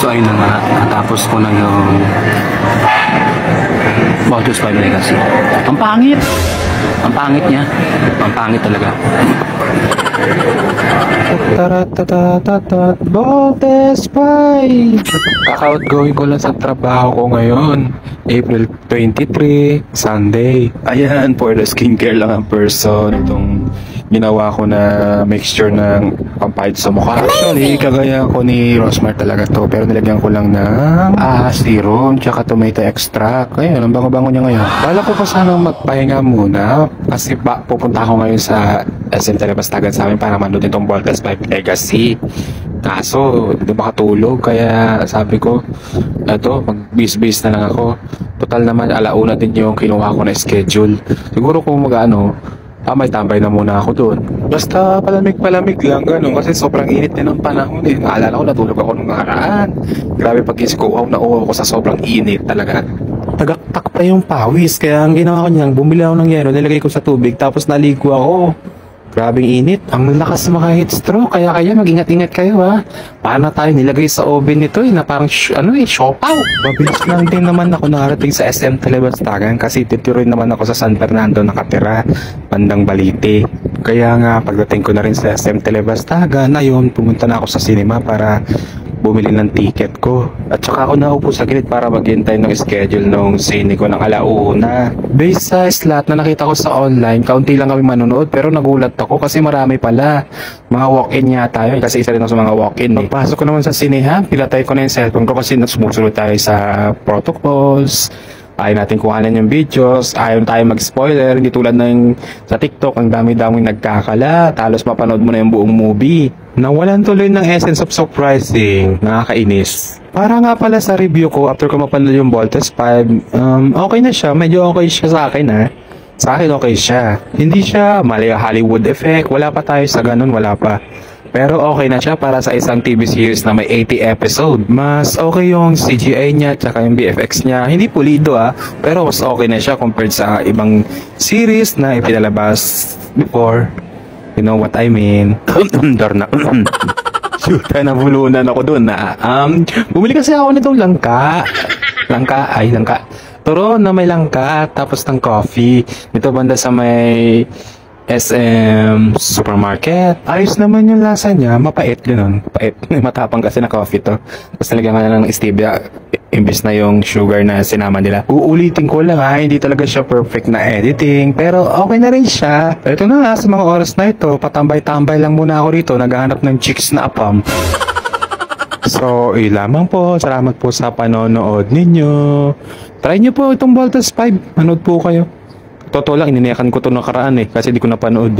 So ayun na nga, natapos ko na yung Baldur's 5 Legacy. Ang pangit! Ang pangit niya. Ang pangit talaga. Taratatatat, Baldur's 5! Kaka-outgoing ko lang sa trabaho ko ngayon. April 23, Sunday. Ayan, for the skincare lang ang person. Itong ginawa ko na mixture ng pampahid sa mukha. Actually, kagaya ko ni Rosmar talaga to. Pero nilagyan ko lang ng serum tsaka tomato extract. Ayun, ang bango-bango niya ngayon. Bala ko pa sanang magpahinga muna. Kasi pupunta ako ngayon sa SM Telebastagan sa amin para manood itong Baldur's 5 Legacy. Kaso, hindi makatulog. Kaya sabi ko, eto, mag-bis-bis na lang ako. Total naman, alauna din yung kinuha ko na schedule. Siguro kung may tambay na muna ako doon. Basta palamig-palamig lang, gano'n. Kasi sobrang init din ng panahon eh. Naalala ko, natulog ako nung nakaraan. Grabe pag-isip ko, wow, nauwaw ko sa sobrang init talaga. Tagaktak pa yung pawis. Kaya ang ginawa ko niyang, bumili ako ng yero, nilagay ko sa tubig, tapos naligo ako. Grabing init. Ang lakas maka-heat stroke. Kaya mag-ingat-ingat kayo ha. Paano tayo nilagay sa oven nito eh, na parang siopaw. Mabilis lang din naman ako nakarating sa SM Telebastagan kasi titiroy naman ako sa San Fernando nakatira, bandang Balite. Kaya nga pagdating ko na rin sa SM Telebastagan, ayun, pumunta na ako sa cinema para bumili ng ticket ko. At saka ako naupo sa gilid para maghintay ng schedule ng sine ko ng alauna. Based sa slot na nakita ko sa online, kaunti lang kami manonood pero nagulat ako kasi marami pala. Mga walk-in yata yun kasi isa rin ako sa mga walk-in eh. Pagpasok ko naman sa sinehan, pilatay ko na yung cellphone ko kasi sumusunod tayo sa protocols. Ayaw natin kuhanan yung videos, ayaw tayo mag-spoiler, hindi tulad ng sa TikTok, ang dami-daming nagkakala, talos mapanood mo na yung buong movie. Nawalan tuloy ng essence of surprising, nakakainis. Para nga pala sa review ko, after ko mapanood yung Baldur's 5, okay na siya, medyo okay siya sa akin ha. Sa akin okay siya. Hindi siya mali Hollywood effect, wala pa tayo sa ganun, wala pa. Pero okay na siya para sa isang TV series na may 80 episode. Mas okay yung CGI niya tsaka yung VFX niya. Hindi pulido pero mas okay na siya compared sa ibang series na ipinalabas before. You know what I mean? Darna. Shoot, nabulunan ako dun na. Bumili kasi ako nitong langka. Langka. Turon na may langka tapos ng coffee. Dito banda sa may SM Supermarket. Ayos naman yung lasa niya. Mapait, gano'n. Mapait. Matapang kasi na coffee to. Tapos nalagyan ka na ng stevia. Imbis na yung sugar na sinama nila. Uulitin ko lang hindi talaga siya perfect na editing. Pero okay na rin siya. Ito na sa mga oras na ito. Patambay-tambay lang muna ako rito. Naghahanap ng chicks na apam. So, lamang po. Salamat po sa panonood ninyo. Try nyo po itong Baldur's 5. Manood po kayo. Totoo lang, ininayakan ko ito nakaraan kasi di ko napanood